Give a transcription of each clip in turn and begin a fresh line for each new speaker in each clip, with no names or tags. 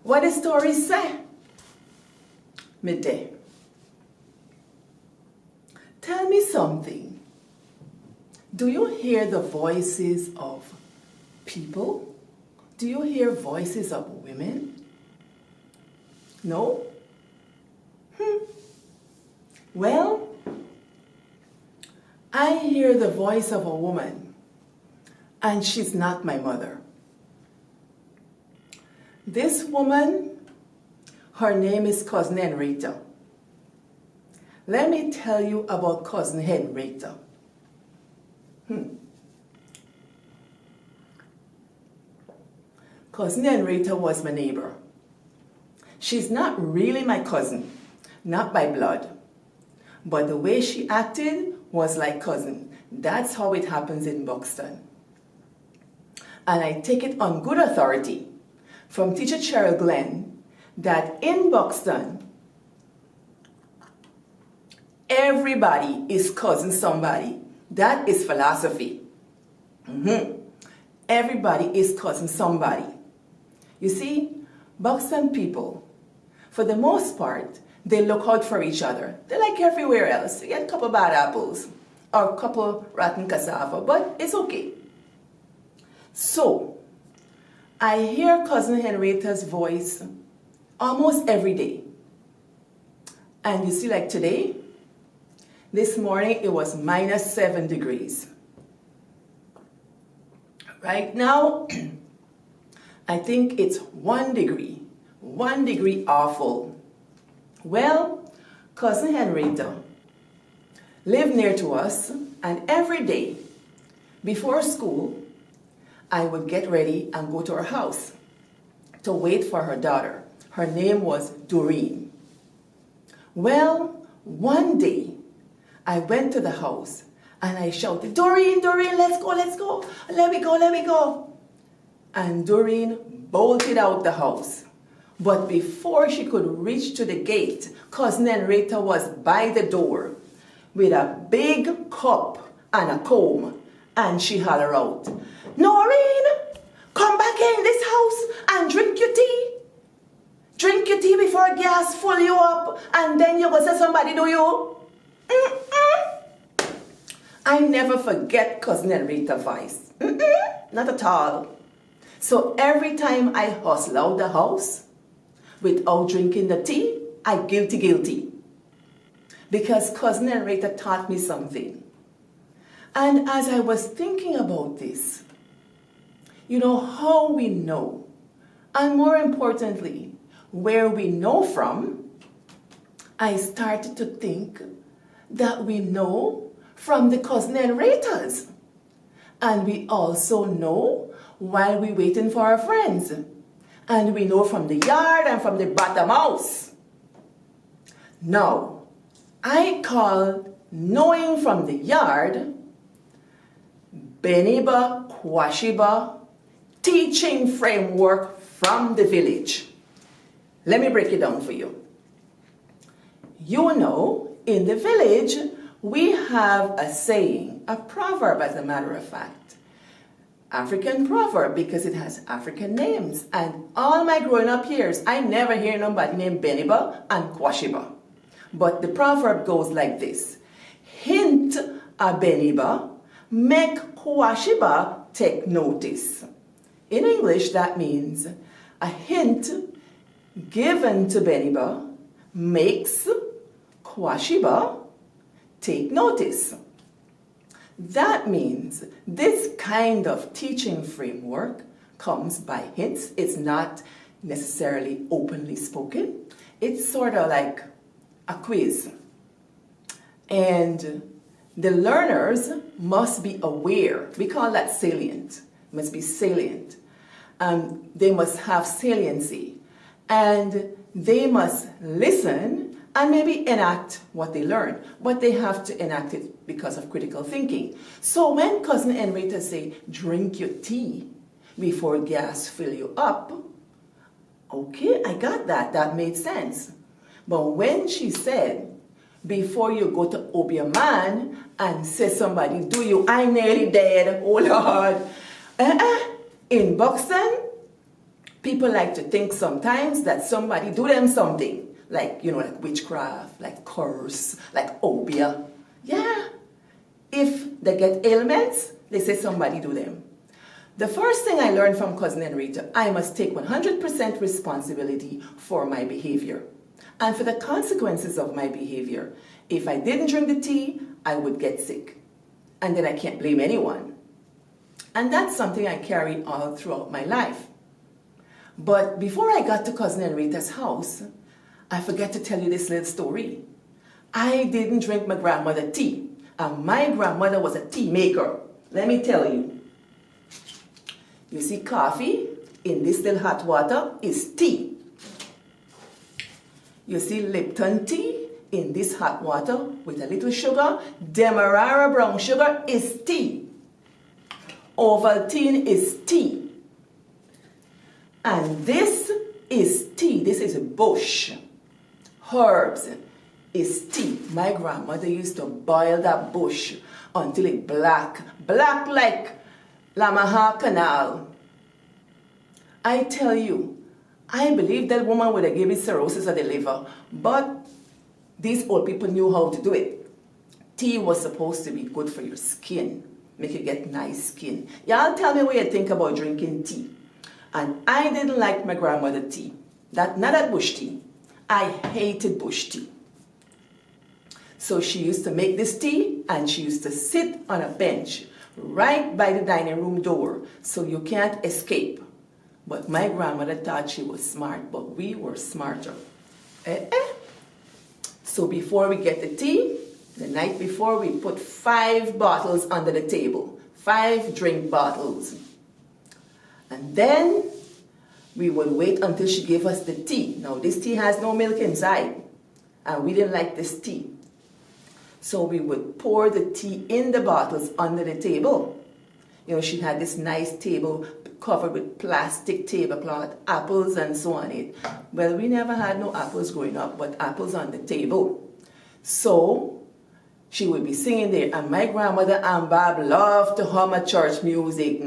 What the story say? Midday. Tell me something. Do you hear the voices of people? Do you hear voices of women? No? Well, I hear the voice of a woman, and she's not my mother. This woman, her name is Cousin Henrietta. Let me tell you about Cousin Henrietta. Cousin Henrietta was my neighbor. She's not really my cousin, not by blood. But the way she acted was like cousin. That's how it happens in Buxton. And I take it on good authority from Teacher Cheryl Glenn that in Buxton, everybody is cousin somebody. That is philosophy. Everybody is cousin somebody. You see, Buxton people, for the most part, they look out for each other. They're like everywhere else. You get a couple bad apples or a couple rotten cassava, but it's okay. So, I hear Cousin Henrietta's voice almost every day. And you see, like today, this morning it was -7 degrees. Right now, I think it's 1 degree. 1 degree awful. Well, Cousin Henrietta lived near to us, and every day before school, I would get ready and go to her house to wait for her daughter. Her name was Doreen. Well, one day, I went to the house and I shouted, Doreen, Doreen, let's go, let me go, let me go. And Doreen bolted out the house. But before she could reach to the gate, Cousin Henrietta was by the door with a big cup and a comb, and she hollered out, Noreen, come back in this house and drink your tea. Drink your tea before gas full you up, and then you go say somebody do you. I never forget Cousin Henrietta's voice. Not at all. So every time I hustle out the house without drinking the tea, I guilty. Because Cousin Henrietta taught me something. And as I was thinking about this, you know how we know, and more importantly, where we know from, I started to think that we know from the Cousin Henriettas. And we also know while we're waiting for our friends. And we know from the yard and from the bottom house. Now, I call knowing from the yard Beniba Kwashiba teaching framework from the village. Let me break it down for you. You know, in the village, we have a saying, a proverb as a matter of fact. African proverb because it has African names. And all my growing up years, I never hear nobody named Beniba and Kwashiba. But the proverb goes like this. Hint a Beniba, make Kwashiba take notice. In English, that means a hint given to Beniba makes Kwashiba take notice. That means this kind of teaching framework comes by hints. It's not necessarily openly spoken. It's sort of like a quiz. And the learners must be aware. We call that salient. It must be salient. They must have saliency. And they must listen and maybe enact what they learn. But they have to enact it because of critical thinking. So when Cousin Henrietta say, drink your tea before gas fill you up, okay, I got that. That made sense. But when she said, before you go to obe your man and say somebody, do you, I nearly dead, oh Lord. In Buxton, People like to think sometimes that somebody do them something, like, like witchcraft, like curse, like obia. Yeah. If they get ailments, they say somebody do them. The first thing I learned from Cousin Henrietta, I must take 100% responsibility for my behavior and for the consequences of my behavior. If I didn't drink the tea, I would get sick. And then I can't blame anyone. And that's something I carry all throughout my life. But before I got to Cousin Henrietta's house, I forget to tell you this little story. I didn't drink my grandmother's tea. And my grandmother was a tea maker. Let me tell you. You see, coffee in this little hot water is tea. You see Lipton tea in this hot water with a little sugar. Demerara brown sugar is tea. Ovaltine is tea. And this is tea. This is bush. Herbs is tea. My grandmother used to boil that bush until it black like Lamaha Canal. I tell you, I believe that woman would have given cirrhosis of the liver, but these old people knew how to do it. Tea was supposed to be good for your skin, make you get nice skin. Y'all tell me what you think about drinking tea. And I didn't like my grandmother's tea. Not that bush tea. I hated bush tea. So she used to make this tea and she used to sit on a bench right by the dining room door so you can't escape. But my grandmother thought she was smart, but we were smarter. So before we get the tea, the night before we put 5 bottles under the table, 5 drink bottles. And then we would wait until she gave us the tea. Now this tea has no milk inside and we didn't like this tea. So we would pour the tea in the bottles under the table. She had this nice table covered with plastic tablecloth, apples and so on it. Well, we never had no apples growing up, but apples on the table. So she would be singing there, and my grandmother and Bob loved to hum a church music.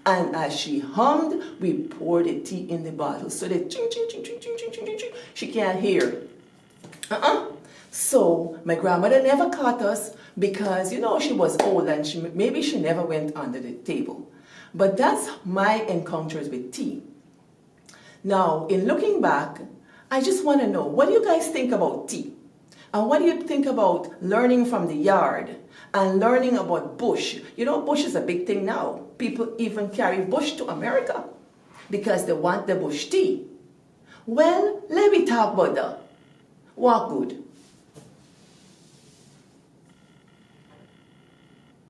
And as she hummed, we poured the tea in the bottle so that she can't hear. So my grandmother never caught us because, she was old and maybe she never went under the table. But that's my encounters with tea. Now, in looking back, I just want to know, what do you guys think about tea? And what do you think about learning from the yard and learning about bush? Bush is a big thing now. People even carry bush to America because they want the bush tea. Well, let me talk about that. What good?